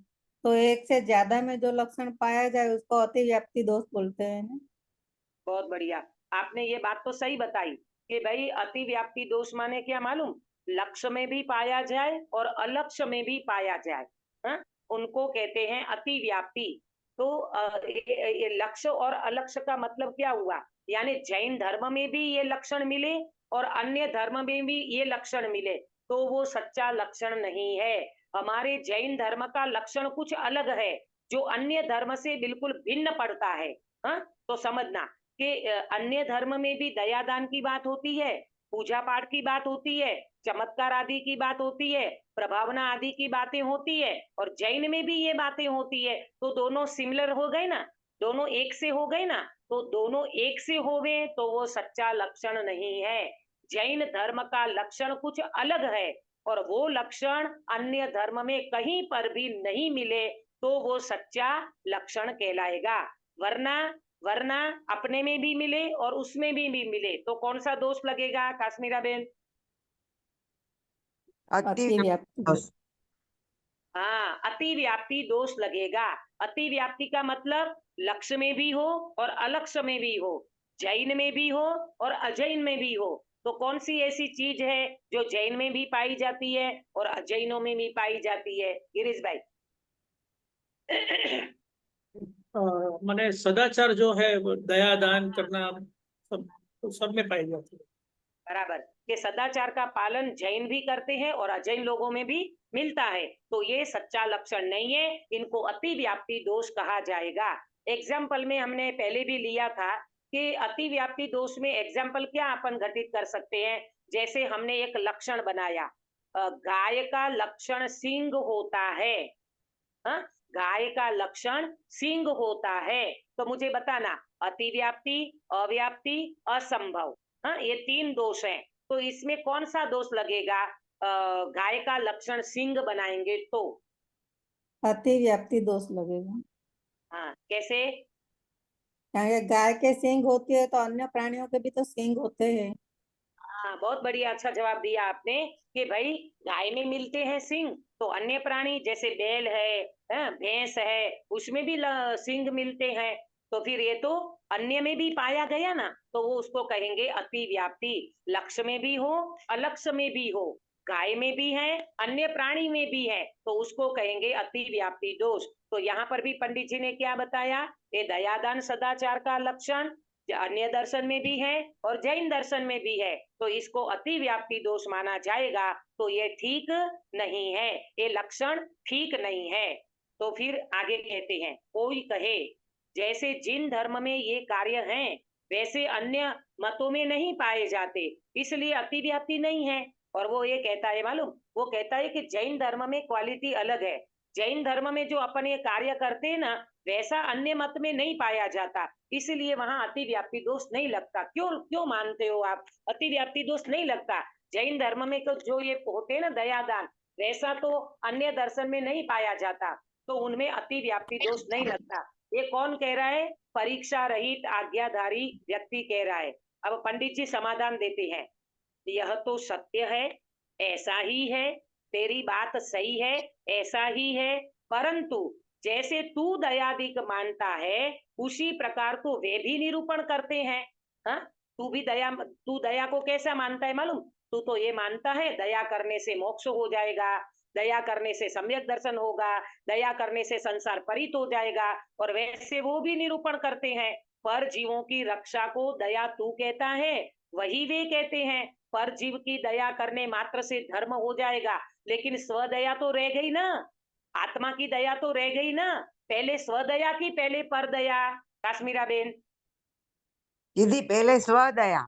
तो एक से ज्यादा में जो लक्षण पाया जाए उसको अति व्याप्ति दोष बोलते हैं ना। बहुत बढ़िया, आपने ये बात तो सही बताई कि भाई अति व्याप्ति दोष माने क्या मालूम? लक्ष्य में भी पाया जाए और अलक्ष्य में भी पाया जाए, हा? उनको कहते हैं अति व्याप्ति। तो ये लक्ष्य और अलक्ष्य का मतलब क्या हुआ? यानी जैन धर्म में भी ये लक्षण मिले और अन्य धर्म में भी ये लक्षण मिले, तो वो सच्चा लक्षण नहीं है। हमारे जैन धर्म का लक्षण कुछ अलग है, जो अन्य धर्म से बिल्कुल भिन्न पड़ता है। हाँ, तो समझना कि अन्य धर्म में भी दया दान की बात होती है, पूजा पाठ की बात होती है, चमत्कार आदि की बात होती है, प्रभावना आदि की बातें होती है, और जैन में भी ये बातें होती है। तो दोनों सिमिलर हो गए ना, दोनों एक से हो गए ना। तो दोनों एक से होवे तो वो सच्चा लक्षण नहीं है। जैन धर्म का लक्षण कुछ अलग है और वो लक्षण अन्य धर्म में कहीं पर भी नहीं मिले तो वो सच्चा लक्षण कहलाएगा। वरना वरना अपने में भी मिले और उसमें भी मिले तो कौन सा दोष लगेगा काश्मीरा बेन? अति अतिव्याप्ति दोष। हाँ, अति व्याप्ति दोष लगेगा। अति व्याप्ति का मतलब लक्ष्य में भी हो और अलक्ष्य में भी हो, जैन में भी हो और अजैन में भी हो। तो कौन सी ऐसी चीज है जो जैन में भी पाई जाती है और अजैनों में भी पाई जाती है? गिरीश भाई। माने सदाचार जो है वो दया दान करना सब में पाई जाती है। बराबर कि सदाचार का पालन जैन भी करते हैं और अजैन लोगों में भी मिलता है। तो ये सच्चा लक्षण नहीं है, इनको अति व्याप्ति दोष कहा जाएगा। एग्जाम्पल में हमने पहले भी लिया था कि अति व्याप्ति दोष में एग्जाम्पल क्या अपन घटित कर सकते हैं। जैसे हमने एक लक्षण बनाया, गाय का लक्षण सींग होता है। हाँ? गाय का लक्षण सींग होता है। तो मुझे बताना अति व्याप्ति, अव्याप्ति, असंभव, हाँ, ये 3 दोष हैं। तो इसमें कौन सा दोष लगेगा? गाय का लक्षण सींग बनाएंगे तो अतिव्याप्ति दोष लगेगा। हाँ, कैसे? क्योंकि गाय के सींग होती है तो अन्य प्राणियों के भी तो सींग होते हैं। हाँ, बहुत बढ़िया, अच्छा जवाब दिया आपने कि भाई गाय में मिलते हैं सींग तो अन्य प्राणी जैसे बैल है, भैंस है, उसमें भी सींग मिलते हैं। तो फिर ये तो अन्य में भी पाया गया ना, तो वो उसको कहेंगे अति व्याप्ति। लक्ष्य में भी हो, अलक्ष्य में भी हो, गाय में भी है, अन्य प्राणी में भी है, तो उसको कहेंगे अति व्याप्ति दोष। तो यहाँ पर भी पंडित जी ने क्या बताया? ये दयादान सदाचार का लक्षण अन्य दर्शन में भी है और जैन दर्शन में भी है, तो इसको अति व्याप्ति दोष माना जाएगा। तो ये ठीक नहीं है, ये लक्षण ठीक नहीं है। तो फिर आगे कहते हैं, कोई कहे जैसे जिन धर्म में ये कार्य हैं वैसे अन्य मतों में नहीं पाए जाते, इसलिए अति व्याप्ति नहीं है। और वो ये कहता है मालूम, वो कहता है कि जैन धर्म में क्वालिटी अलग है। जैन धर्म में जो अपन ये कार्य करते हैं ना, वैसा अन्य मत में नहीं पाया जाता, इसलिए वहां अति व्याप्ति दोष नहीं लगता। क्यों क्यों मानते हो आप अति व्याप्ति दोष नहीं लगता? जैन धर्म में तो जो ये होते हैं ना दयादान, वैसा तो अन्य दर्शन में नहीं पाया जाता, तो उनमें अति व्याप्ति दोष नहीं लगता। ये कौन कह रहा है? परीक्षा रहित आज्ञाधारी व्यक्ति कह रहा है। अब पंडित जी समाधान देते हैं, यह तो सत्य है, ऐसा ही है, तेरी बात सही है, ऐसा ही है, परंतु जैसे तू दयादिक मानता है उसी प्रकार तो वे भी निरूपण करते हैं। हाँ, तू दया को कैसा मानता है मालूम? तू तो ये मानता है दया करने से मोक्ष हो जाएगा, दया करने से सम्यक दर्शन होगा, दया करने से संसार परित हो जाएगा, और वैसे वो भी निरूपण करते हैं। पर जीवों की रक्षा को दया तू कहता है, वही वे कहते हैं पर जीव की दया करने मात्र से धर्म हो जाएगा। लेकिन स्वदया तो रह गई ना, आत्मा की दया तो रह गई ना। पहले स्वदया की पहले पर दया? काश्मीरा बेन। दीदी पहले स्वदया।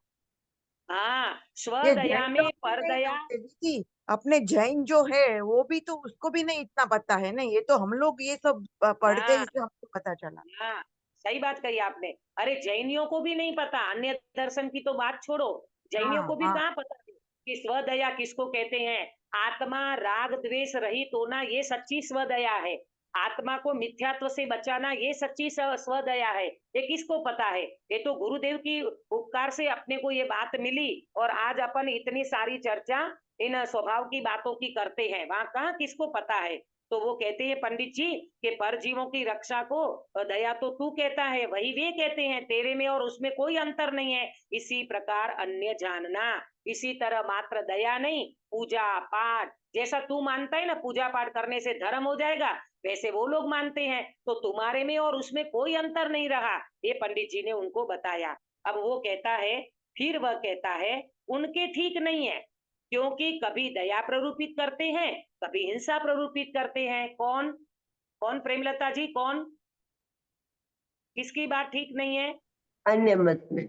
हाँ, ये स्वदया जैन में लोग भी पर नहीं दया। जानते दीदी, अपने जैन जो है वो भी तो उसको भी नहीं इतना पता है ना, ये तो हम लोग ये सब पढ़ते हाँ ही से हमको पता चला। हाँ, सही बात कही आपने। अरे जैनियों को भी नहीं पता, अन्य दर्शन की तो बात छोड़ो, जैनियों हाँ को भी हाँ, कहाँ पता है कि स्वदया किसको कहते हैं। आत्मा राग द्वेष रहित होना ये सच्ची स्वदया है। आत्मा को मिथ्यात्व से बचाना ये सच्ची स्वदया है। ये किसको पता है? ये तो गुरुदेव की उपकार से अपने को ये बात मिली और आज अपन इतनी सारी चर्चा इन स्वभाव की बातों की करते हैं। वहां कहाँ किसको पता है? तो वो कहते हैं पंडित जी कि पर जीवों की रक्षा को दया तो तू कहता है, वही वे कहते हैं, तेरे में और उसमें कोई अंतर नहीं है। इसी प्रकार अन्य जानना, इसी तरह मात्र दया नहीं, पूजा पाठ जैसा तू मानता है ना, पूजा पाठ करने से धर्म हो जाएगा, वैसे वो लोग मानते हैं। तो तुम्हारे में और उसमें कोई अंतर नहीं रहा, ये पंडित जी ने उनको बताया। अब वो कहता है, फिर वह कहता है उनके ठीक नहीं है, क्योंकि कभी दया प्ररूपित करते हैं, कभी हिंसा प्ररूपित करते हैं। कौन कौन प्रेमलता जी, कौन किसकी बात ठीक नहीं है? अन्य मत में।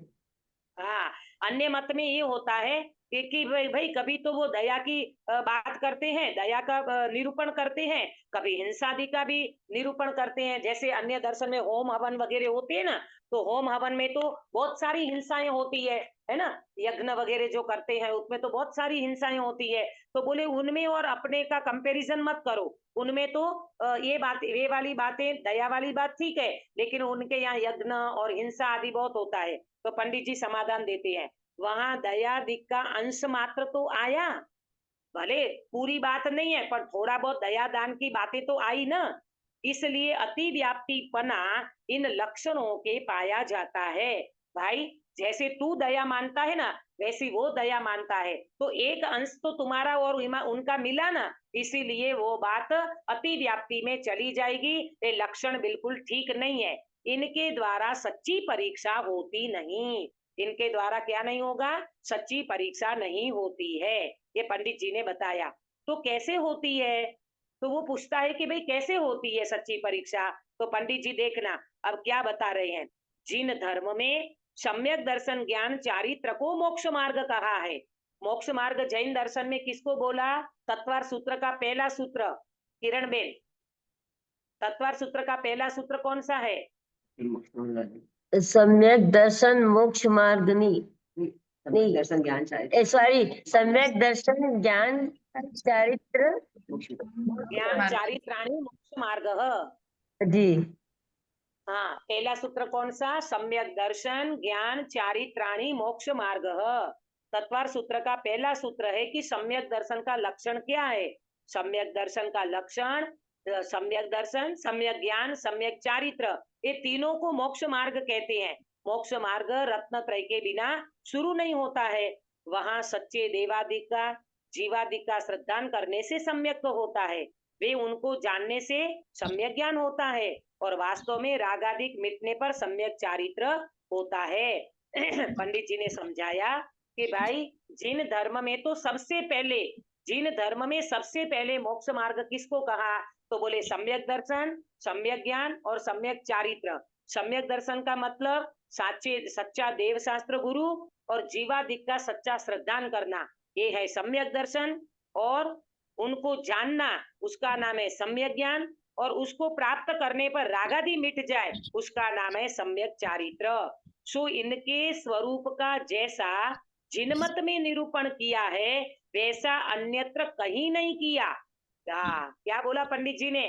हाँ, अन्य मत में ये होता है कि भाई कभी तो वो दया की बात करते हैं, दया का निरूपण करते हैं, कभी हिंसा आदि का भी निरूपण करते हैं। जैसे अन्य दर्शन में होम हवन वगैरह होते हैं ना, तो होम हवन में तो बहुत सारी हिंसाएं होती है ना, यज्ञ वगैरह जो करते हैं उसमें तो बहुत सारी हिंसाएं होती है। तो बोले उनमें और अपने का कंपैरिजन मत करो, उनमें तो ये वाली बातें, दया वाली बात ठीक है, लेकिन उनके यहाँ यज्ञ और हिंसा आदि बहुत होता है। तो पंडित जी समाधान देते हैं, वहां दया दिक का अंश मात्र तो आया, भले पूरी बात नहीं है पर थोड़ा बहुत दया दान की बातें तो आई ना, इसलिए अति व्याप्तिपना इन लक्षणों के पाया जाता है। भाई जैसे तू दया मानता है ना, वैसी वो दया मानता है, तो एक अंश तो तुम्हारा और उनका मिला ना, इसीलिए वो बात अति व्याप्ति में चली जाएगी। ये लक्षण बिल्कुल ठीक नहीं है, इनके द्वारा सच्ची परीक्षा होती नहीं, इनके द्वारा क्या नहीं होगा, सच्ची परीक्षा नहीं होती है, ये पंडित जी ने बताया। तो कैसे होती है, तो वो पूछता है कि भाई कैसे होती है सच्ची परीक्षा, तो पंडित जी देखना अब क्या बता रहे हैं। जिन धर्म में सम्यक दर्शन ज्ञान चारित्र को मोक्ष मार्ग कहा है, मोक्ष मार्ग जैन दर्शन में किसको बोला, तत्वार सूत्र का पहला सूत्र, किरण बेन, तत्वार सूत्र का पहला सूत्र कौन सा है, सम्यक दर्शन मोक्ष मार्ग नहीं दर्शन ज्ञान चारित्र, सॉरी सम्यक दर्शन ज्ञान चारित्र ज्ञान चारित्राणि मोक्ष मार्ग जी। हाँ, पहला सूत्र कौन सा, सम्यक दर्शन ज्ञान चारित्राणि मोक्ष मार्ग। तत्वार सूत्र का पहला सूत्र है कि सम्यक दर्शन का लक्षण क्या है, सम्यक दर्शन का लक्षण सम्यक दर्शन, सम्यक ज्ञान, सम्यक चारित्र, ये तीनों को मोक्ष मार्ग कहते हैं। मोक्ष मार्ग रत्न त्रय के बिना शुरू नहीं होता है, वहां सच्चे देवादिक का जीवादिक का श्रद्धान करने से सम्यक तो होता है, वे उनको जानने से सम्यक ज्ञान होता है, और वास्तव में रागादिक मिटने पर सम्यक चारित्र होता है। पंडित जी ने समझाया कि भाई जिन धर्म में तो सबसे पहले, जिन धर्म में सबसे पहले मोक्ष मार्ग किसको कहा, तो बोले सम्यक दर्शन, सम्यक ज्ञान और सम्यक चारित्र। सम्यक दर्शन का मतलब साचे सच्चा देव शास्त्र गुरु और जीवादिक का सच्चा श्रद्धान करना, ये है सम्यक दर्शन, और उनको जानना उसका नाम है सम्यक ज्ञान, और उसको प्राप्त करने पर रागादि मिट जाए उसका नाम है सम्यक चारित्र। सो इनके स्वरूप का जैसा जिन मत में निरूपण किया है वैसा अन्यत्र कहीं नहीं किया। क्या बोला पंडित जी ने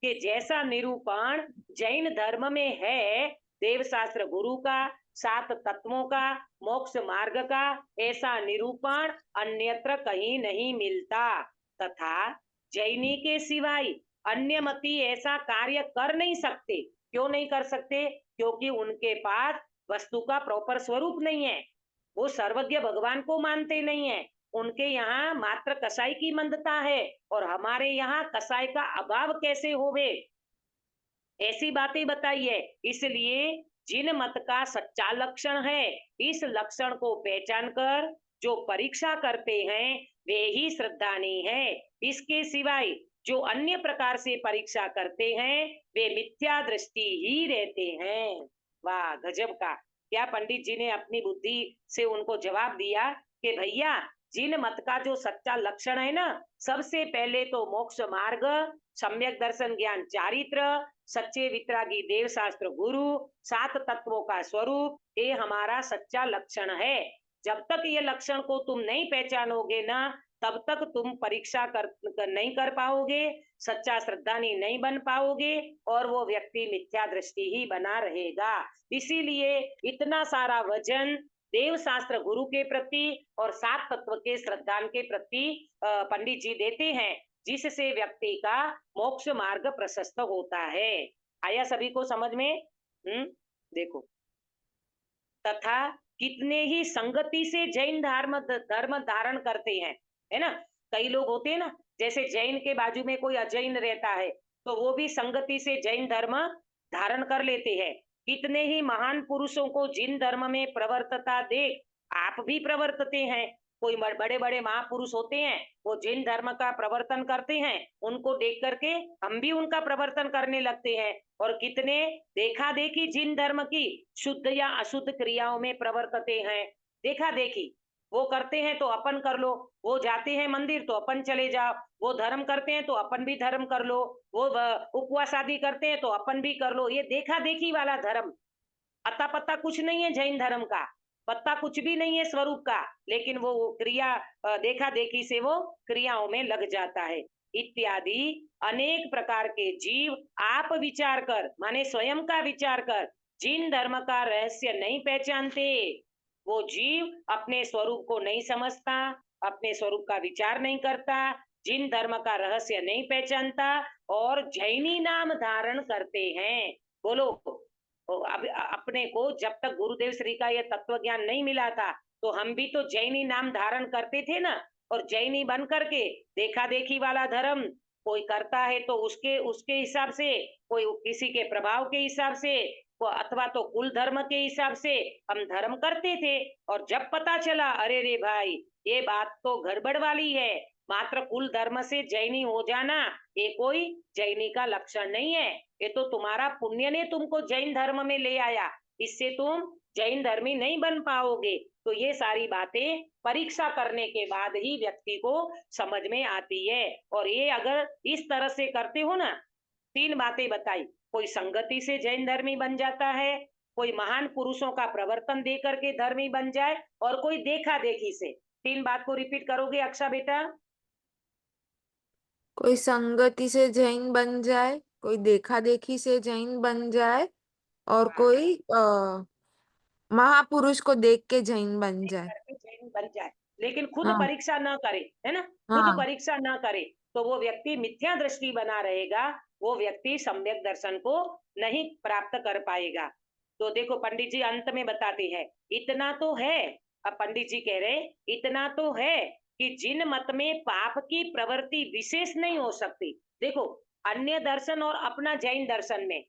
कि जैसा निरूपण जैन धर्म में है देव शास्त्र गुरु का, 7 तत्वों का, मोक्ष मार्ग का, ऐसा निरूपण अन्यत्र कहीं नहीं मिलता, तथा जैनी के सिवाय अन्य मती ऐसा कार्य कर नहीं सकते। क्यों नहीं कर सकते, क्योंकि उनके पास वस्तु का प्रॉपर स्वरूप नहीं है, वो सर्वज्ञ भगवान को मानते नहीं है, उनके यहाँ मात्र कसाई की मंदता है, और हमारे यहाँ कसाई का अभाव कैसे होवे, ऐसी बातें बताइए। इसलिए जिन मत का सच्चा लक्षण है, इस लक्षण को पहचान कर जो परीक्षा करते हैं वे ही श्रद्धानी है, इसके सिवाय जो अन्य प्रकार से परीक्षा करते हैं वे मिथ्या दृष्टि ही रहते हैं। वाह गजब का, क्या पंडित जी ने अपनी बुद्धि से उनको जवाब दिया कि भैया जिन मत का जो सच्चा लक्षण है ना, सबसे पहले तो मोक्ष मार्ग, सम्यक दर्शन ज्ञान चारित्र, सच्चे वितरागी देव शास्त्र गुरु, 7 तत्वों का स्वरूप, ये हमारा सच्चा लक्षण है। जब तक ये लक्षण को तुम नहीं पहचानोगे ना, तब तक तुम परीक्षा नहीं कर पाओगे, सच्चा श्रद्धानी नहीं बन पाओगे, और वो व्यक्ति मिथ्या दृष्टि ही बना रहेगा। इसीलिए इतना सारा वजन देव शास्त्र गुरु के प्रति और 7 तत्व के श्रद्धान के प्रति पंडित जी देते हैं, जिससे व्यक्ति का मोक्ष मार्ग प्रशस्त होता है। आया सभी को समझ में? देखो, तथा कितने ही संगति से जैन धर्म धारण करते हैं, है ना। कई लोग होते हैं ना, जैसे जैन के बाजू में कोई अजैन रहता है तो वो भी संगति से जैन धर्म धारण कर लेते हैं। कितने ही महान पुरुषों को जिन धर्म में प्रवर्तता देख आप भी प्रवर्तते हैं। कोई बड़े बड़े महापुरुष होते हैं, वो जिन धर्म का प्रवर्तन करते हैं, उनको देख करके हम भी उनका प्रवर्तन करने लगते हैं। और कितने देखा देखी जिन धर्म की शुद्ध या अशुद्ध क्रियाओं में प्रवर्तते हैं, देखा देखी। वो करते हैं तो अपन कर लो, वो जाते हैं मंदिर तो अपन चले जाओ, वो धर्म करते हैं तो अपन भी धर्म कर लो, वो उपवास आदि करते हैं तो अपन भी कर लो। ये देखा देखी वाला धर्म, अता पत्ता कुछ नहीं है जैन धर्म का, पत्ता कुछ भी नहीं है स्वरूप का, लेकिन वो क्रिया देखा देखी से वो क्रियाओं में लग जाता है। इत्यादि अनेक प्रकार के जीव आप विचार कर, माने स्वयं का विचार कर, जिन धर्म का रहस्य नहीं पहचानते, वो जीव अपने स्वरूप को नहीं समझता, अपने स्वरूप का विचार नहीं करता, जिन धर्म का रहस्य नहीं पहचानता और जैनी नाम धारण करते हैं। बोलो, अब अपने को जब तक गुरुदेव श्री का यह तत्व ज्ञान नहीं मिला था, तो हम भी तो जैनी नाम धारण करते थे ना, और जैनी बन करके देखा देखी वाला धर्म कोई करता है तो उसके उसके हिसाब से, कोई किसी के प्रभाव के हिसाब से, अथवा तो कुल धर्म के हिसाब से हम धर्म करते थे। और जब पता चला, अरे रे भाई, ये बात तो गड़बड़ वाली है, मात्र कुल धर्म से जैनी हो जाना ये कोई जैनी का लक्षण नहीं है, ये तो तुम्हारा पुण्य ने तुमको जैन धर्म में ले आया, इससे तुम जैन धर्मी नहीं बन पाओगे। तो ये सारी बातें परीक्षा करने के बाद ही व्यक्ति को समझ में आती है। और ये अगर इस तरह से करते हो ना, 3 बातें बताई, कोई संगति से जैन धर्मी बन जाता है, कोई महान पुरुषों का प्रवर्तन दे करके धर्मी बन जाए, और कोई देखा देखी से। 3 बात को रिपीट करोगे अक्षा बेटा? कोई संगति से जैन बन जाए, कोई देखा देखी से जैन बन जाए, और कोई महापुरुष को देख के जैन बन जाए। करके जैन बन जाए, लेकिन खुद हाँ परीक्षा न करे, है ना, खुद हाँ परीक्षा न करे, तो वो व्यक्ति मिथ्या दृष्टि बना रहेगा, वो व्यक्ति सम्यक दर्शन को नहीं प्राप्त कर पाएगा। तो देखो पंडित जी अंत में बताते हैं, इतना तो है, अब पंडित जी कह रहे इतना तो है कि जिन मत में पाप की प्रवृत्ति विशेष नहीं हो सकती। देखो, अन्य दर्शन और अपना जैन दर्शन में,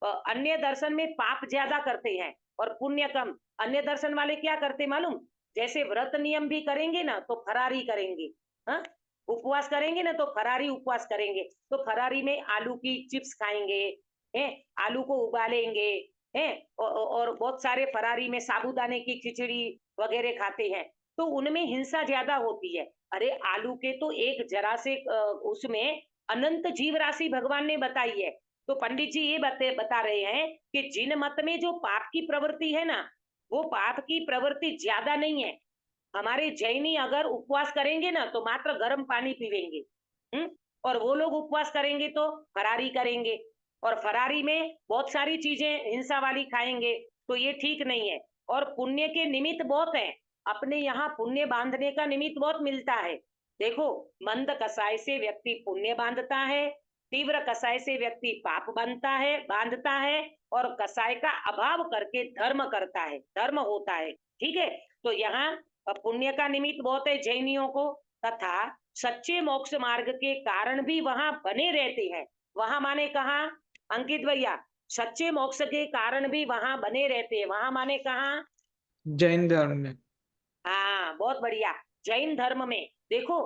अन्य दर्शन में पाप ज्यादा करते हैं और पुण्य कम। अन्य दर्शन वाले क्या करते मालूम, जैसे व्रत नियम भी करेंगे ना तो फरारी करेंगे, हाँ, उपवास करेंगे ना तो फरारी उपवास करेंगे, तो फरारी में आलू की चिप्स खाएंगे, हैं, आलू को उबालेंगे, हैं, और बहुत सारे फरारी में साबूदाने की खिचड़ी वगैरह खाते हैं, तो उनमें हिंसा ज्यादा होती है। अरे आलू के तो एक जरा से उसमें अनंत जीव राशि भगवान ने बताई है। तो पंडित जी ये बता रहे हैं कि जिन मत में जो पाप की प्रवृत्ति है ना, वो पाप की प्रवृत्ति ज्यादा नहीं है। हमारे जैनी अगर उपवास करेंगे ना तो मात्र गर्म पानी पीवेंगे, और वो लोग उपवास करेंगे तो फरारी करेंगे, और फरारी में बहुत सारी चीजें हिंसा वाली खाएंगे, तो ये ठीक नहीं है। और पुण्य के निमित्त बहुत है, अपने यहाँ पुण्य बांधने का निमित्त बहुत मिलता है। देखो, मंद कसाय से व्यक्ति पुण्य बांधता है, तीव्र कसाय से व्यक्ति पाप बांधता है, और कसाय का अभाव करके धर्म करता है, धर्म होता है। ठीक है, तो यहाँ पुण्य का निमित्त बहुत है जैनियों को, तथा सच्चे मोक्ष मार्ग के कारण भी वहां बने रहते हैं। वहां माने कहा अंकित भैया, सच्चे मोक्ष के कारण भी वहां बने रहते हैं, वहां माने कहा जैन धर्म में। हाँ, बहुत बढ़िया, जैन धर्म में। देखो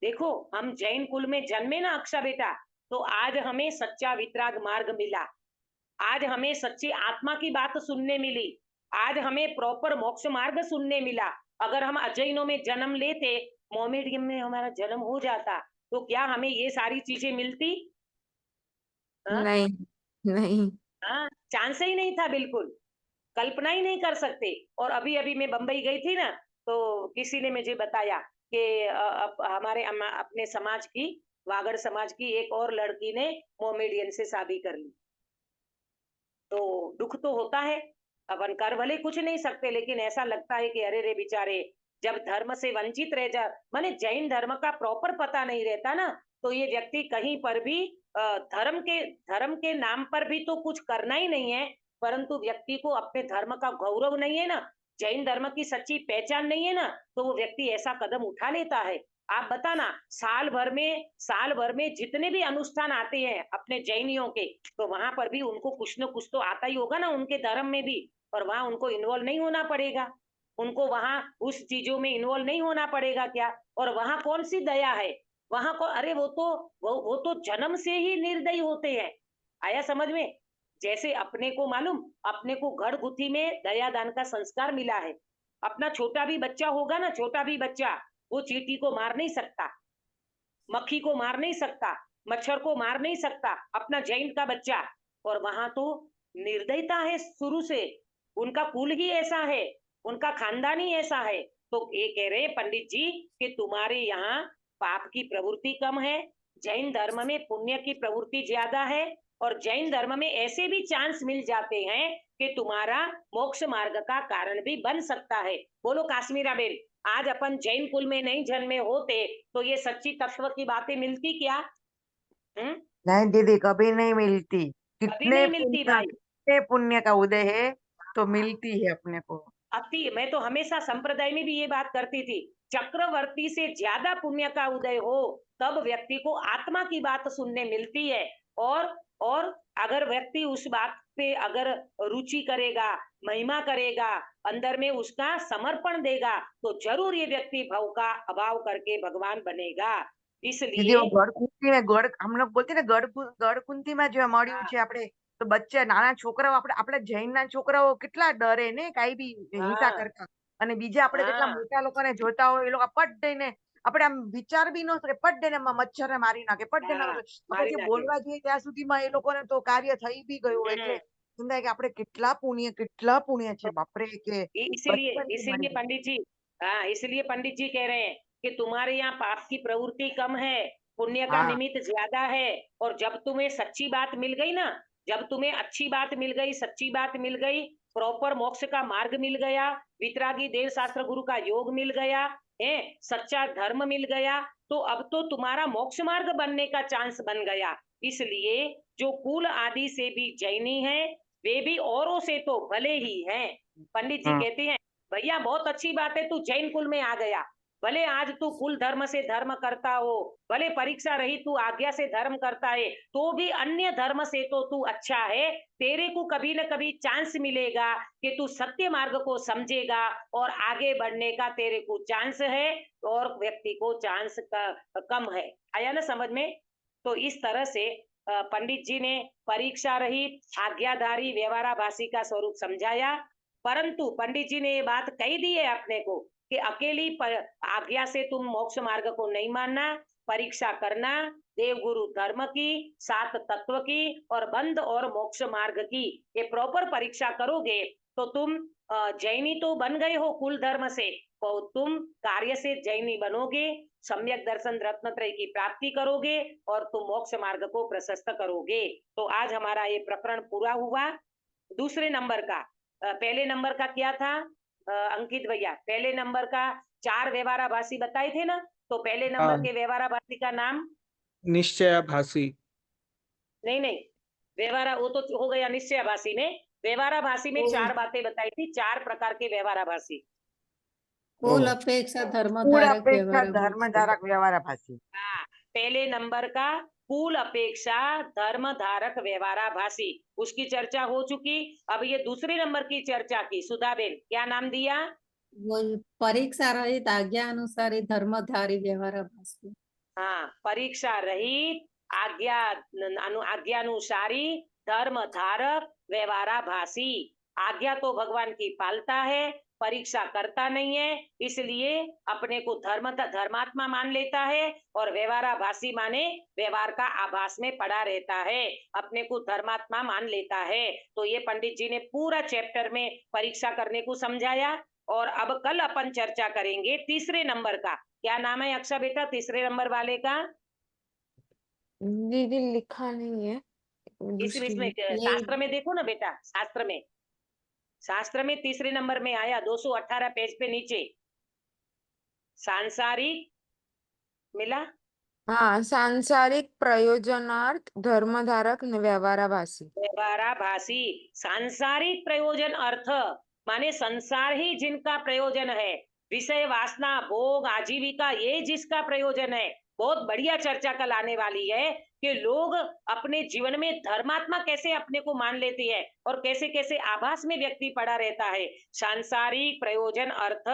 देखो, हम जैन कुल में जन्मे ना अक्षा बेटा, तो आज हमें सच्चा वितराग मार्ग मिला, आज हमें सच्ची आत्मा की बात सुनने मिली, आज हमें प्रॉपर मोक्ष मार्ग सुनने मिला। अगर हम अजैनों में जन्म लेते, मोमेडियम में हमारा जन्म हो जाता, तो क्या हमें ये सारी चीजें मिलती? हाँ, नहीं नहीं। हाँ, चांस ही नहीं था, बिल्कुल कल्पना ही नहीं कर सकते। और अभी अभी मैं बंबई गई थी ना, तो किसी ने मुझे बताया कि हमारे अपने समाज की, वागड़ समाज की एक और लड़की ने मोमेडियन से शादी कर ली। तो दुख तो होता है, अपन कर भले कुछ नहीं सकते, लेकिन ऐसा लगता है कि अरे रे बेचारे, जब धर्म से वंचित रह जा, माने जैन धर्म का प्रॉपर पता नहीं रहता ना, तो ये व्यक्ति कहीं पर भी धर्म के नाम पर भी तो कुछ करना ही नहीं है, परंतु व्यक्ति को अपने धर्म का गौरव नहीं है ना, जैन धर्म की सच्ची पहचान नहीं है ना, तो वो व्यक्ति ऐसा कदम उठा लेता है। आप बताना, साल भर में जितने भी अनुष्ठान आते हैं अपने जैनियों के, तो वहां पर भी उनको कुछ न कुछ तो आता ही होगा ना उनके धर्म में भी, और वहां उनको इन्वॉल्व नहीं होना पड़ेगा, उनको वहां उस चीजों में इन्वॉल्व नहीं होना पड़ेगा क्या? और वहां कौन सी दया है वहां को? अरे वो तो जन्म से ही निर्दयी होते हैं। आया समझ में? जैसे अपने को मालूम, अपने को घड़ गुथी में दया दान का संस्कार मिला है, अपना छोटा भी बच्चा होगा ना, छोटा भी बच्चा, वो चींटी को मार नहीं सकता, मक्खी को मार नहीं सकता, मच्छर को मार नहीं सकता, अपना जैन का बच्चा। और वहां तो निर्दयता है शुरू से, उनका कुल ही ऐसा है, उनका खानदान ही ऐसा है। तो ये कह रहे हैं पंडित जी कि तुम्हारे यहाँ पाप की प्रवृत्ति कम है, जैन धर्म में पुण्य की प्रवृत्ति ज्यादा है, और जैन धर्म में ऐसे भी चांस मिल जाते हैं कि तुम्हारा मोक्ष मार्ग का कारण भी बन सकता है। बोलो काश्मीरा बेन, आज अपन जैन कुल में नहीं जन्मे होते तो ये सच्ची तत्व की बातें मिलती क्या? नहीं दीदी, कभी नहीं मिलती। कभी नहीं मिलती भाई। कितने पुण्य का उदय है तो मिलती है अपने को। अति, मैं तो हमेशा संप्रदाय में भी ये बात करती थी, चक्रवर्ती से ज्यादा पुण्य का उदय हो तब व्यक्ति को आत्मा की बात सुनने मिलती है। और अगर व्यक्ति उस बात पे अगर रुचि करेगा, महिमा करेगा, अंदर में उसका समर्पण देगा, तो जरूर ये व्यक्ति भव का अभाव करके भगवान बनेगा। दीदी इसलिए वो ગળકુંતી में ગળ हम लोग बोलते ને ગળકુંતી में जो મળ્યું છે આપણે, તો બચ્ચા નાના છોકરાઓ, આપણે જૈનના છોકરાઓ કેટલા ડરે ને કાઈ બી હિંસા हाँ કરતા, અને બીજા આપણે જેટલા हाँ મોટા લોકોને જોતા હોય એ લોકો પટ દઈને આપણે આમ વિચાર બી ન શકે, પટ દઈને મચ્છરને મારી નાખે, પટ દઈને हाँ તો मारी પછી नाखे। બોલવા જઈએ ત્યાં સુધીમાં એ લોકોને તો કાર્ય થઈ બી ગયું, એટલે સમજાય કે આપણે કેટલા પુણ્ય છે બાપરે, કે इसीलिए બચપનથી इसीलिए મળી पंडित जी, हाँ इसलिए पंडित जी कह रहे हैं कि तुम्हारे यहाँ पाप की प्रवृत्ति कम है, पुण्य का हाँ निमित्त ज्यादा है। और जब तुम्हें सच्ची बात मिल गई ना, जब तुम्हें अच्छी बात मिल गई, सच्ची बात मिल गई, प्रॉपर मोक्ष का मार्ग मिल गया, वितरागी देव शास्त्र गुरु का योग मिल गया है, सच्चा धर्म मिल गया, तो अब तो तुम्हारा मोक्ष मार्ग बनने का चांस बन गया। इसलिए जो कुल आदि से भी जैनी है, वे भी औरों से तो भले ही हैं। पंडित जी हाँ कहते हैं भैया बहुत अच्छी बात है, तू जैन कुल में आ गया, भले आज तू कुल धर्म से धर्म करता हो, भले परीक्षा रही तू आज्ञा से धर्म करता है, तो भी अन्य धर्म से तो तू अच्छा है, तेरे को कभी न कभी चांस मिलेगा कि तू सत्य मार्ग को समझेगा और आगे बढ़ने का तेरे को चांस है, और व्यक्ति को चांस कम है। आया ना समझ में? तो इस तरह से पंडित जी ने परीक्षा रहित आज्ञाधारी व्यवहाराभासी का स्वरूप समझाया। परंतु पंडित जी ने ये बात कही दी है अपने को कि अकेली आज्ञा से तुम मोक्ष मार्ग को नहीं मानना, परीक्षा करना, देव गुरु धर्म की, सात तत्व की और बंध और मोक्ष मार्ग की, ये प्रॉपर परीक्षा करोगे तो तुम जैनी तो बन गए हो कुल धर्म से, तो तुम कार्य से जैनी बनोगे, सम्यक दर्शन रत्नत्रय की प्राप्ति करोगे और तुम मोक्ष मार्ग को प्रशस्त करोगे। तो आज हमारा ये प्रकरण पूरा हुआ। दूसरे नंबर का, पहले नंबर का क्या था अंकित भैया? पहले नंबर का 4 व्यवहाराभासी बताए थे ना, तो पहले नंबर हाँ के व्यवहाराभासी का नाम? निश्चयाभासी। नहीं, व्यवहारा वो तो हो गया निश्चयाभासी में। व्यवहाराभासी में 4 बातें बताई थी, 4 प्रकार के व्यवहाराभासी। कुल ओह अपेक्षा कुल धर्मधारक अपेक्षा व्यवहार धर्मधारक व्यवहाराभासी। हाँ, पहले नंबर का कुल अपेक्षा धर्मधारक व्यवहाराभासी, उसकी चर्चा हो चुकी। अब ये दूसरे नंबर की चर्चा की सुधाबेन, क्या नाम दिया? वो परीक्षा रहित आज्ञा अनुसारी धर्मधारी व्यवहाराभासी। हाँ, परीक्षा रहित आज्ञानुसारी धर्म धारक व्यवहाराभासी। आज्ञा तो भगवान की पालता है, परीक्षा करता नहीं है, इसलिए अपने को धर्मात्मा मान लेता है, और व्यवहाराभासी माने व्यवहार का आभास में पड़ा रहता है, अपने को धर्मात्मा मान लेता है। तो ये पंडित जी ने पूरा चैप्टर में परीक्षा करने को समझाया। और अब कल अपन चर्चा करेंगे तीसरे नंबर का। क्या नाम है अक्षा बेटा तीसरे नंबर वाले का? दीदी लिखा नहीं है इसमें दूसरी। शास्त्र में देखो ना बेटा, शास्त्र में तीसरे नंबर में आया 218 पेज पे नीचे सांसारिक मिला। हाँ, सांसारिक प्रयोजनार्थ धर्मधारक व्यवहाराभासी। व्यवहाराभासी, सांसारिक प्रयोजन अर्थ माने संसार ही जिनका प्रयोजन है, विषय वासना भोग आजीविका ये जिसका प्रयोजन है। बहुत बढ़िया चर्चा कल आने वाली है कि लोग अपने जीवन में धर्मात्मा कैसे अपने को मान लेते हैं और कैसे कैसे आभास में व्यक्ति पड़ा रहता है। सांसारिक प्रयोजन अर्थ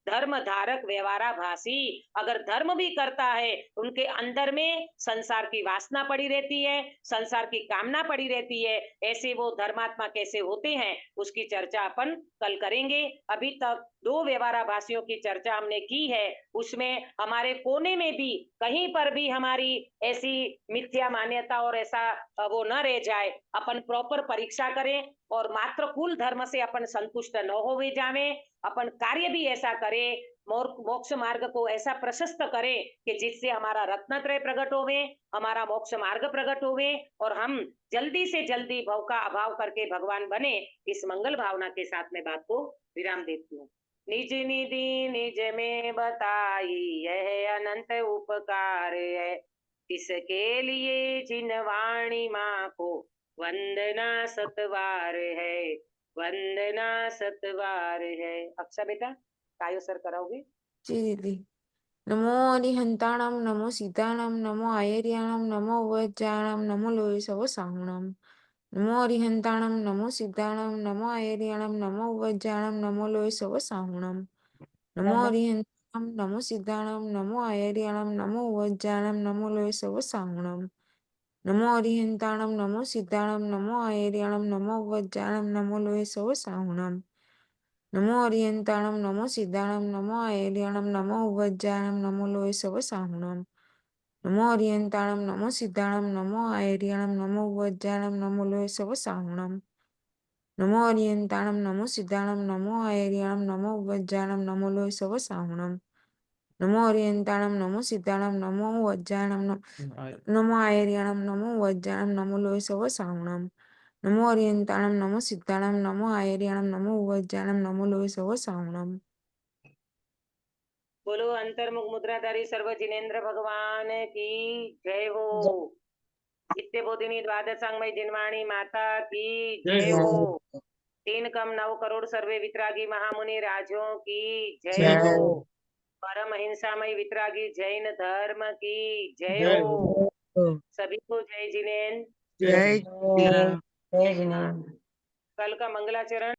धर्म धारक व्यवहारा भाषी। अगर धर्म भी करता है, उनके अंदर में संसार की वासना पड़ी रहती है, संसार की कामना पड़ी रहती है, ऐसे वो धर्मात्मा कैसे होते हैं, उसकी चर्चा अपन कल करेंगे। अभी तक 2 व्यवहारा भाषियों की चर्चा हमने की है, उसमें हमारे कोने में भी कहीं पर भी हमारी ऐसी मिथ्या मान्यता और ऐसा वो न रह जाए, अपन प्रॉपर परीक्षा करें और मात्र कुल धर्म से अपन संतुष्ट न होवे जावे, अपन कार्य भी ऐसा करें, मोक्ष मार्ग को ऐसा प्रशस्त करें कि जिससे हमारा रत्नत्रय प्रकट होवे, हमारा मोक्ष मार्ग प्रकट होवे और हम जल्दी से जल्दी भव का अभाव करके भगवान बने। इस मंगल भावना के साथ में बात को विराम देती हूँ। निज निधि निज में बताई यह अनंत उपकार है, इसके लिए जिन वाणी माँ को वंदना सतवार है, वंदना सतवार है। अक्षा बेटा कायो सर कराओगे? जी दीदी। नमो अरिहंताणम, नमो सीताणम, नमो आयर्याणम, नमो उवज्जाणम, नमो लोये सव साहुणम। नमो अरिहंताणम, नमो सीताणम, नमो आयर्याणम, नमो उवज्जाणम, नमो लोये सव साहुणम। नमो अरिहंताणम, नमो सीताणम, नमो आयर्याणम, नमो उवज्जाणम, नमो लोये सव साहुणम। नमो अरिहंताणम, नमो सीताणम, नमो आयर्याणम, नमो उवज्जाणम, नमो लोये सव साहुणम। नमो अरिहंताणम, नमो सीताणम, नमो आयर्याणम, नमो उवज्जाणम, नमो लोये सव साहुणम। नमो अरिहंताणम, नमो सीताणम, नमो आयर्याणम, नमो उवज्जाणम, नमो लोये सव साहुणम। नमो अरिहंताणम, नमो सीताणम, नमो आयर्याणम, नमो उवज्जाणम, नमो लोये सव साहुणम। नमो अरिहंताणम, नमो सीताणम, नमो उवज्जाणम, नमो आयर्याणम, नमो उवज्जाणम, नमो लोये सव साहुणम। नमो अरिहंताणम, नमो सीताणम, नमो आयर्याणम, नमो उवज्जाणम, नमो लोये सव साहुणम। बोलो अंतर्मुख मुद्राधारी सर्व जिनेन्द्र भगवान की जय हो। नित्य बोधिनी द्वादशांगमय जिनवाणी माता की जय हो। 3 कम 9 करोड़ सर्वे वितरागी महामुनि राजों की जय हो। परम हिंसामय वितरागी जैन धर्म की जय जय हो। हो। सभी को जय जिनेन्द्र। जय जय जिनेन्द्र। कल का मंगलाचरण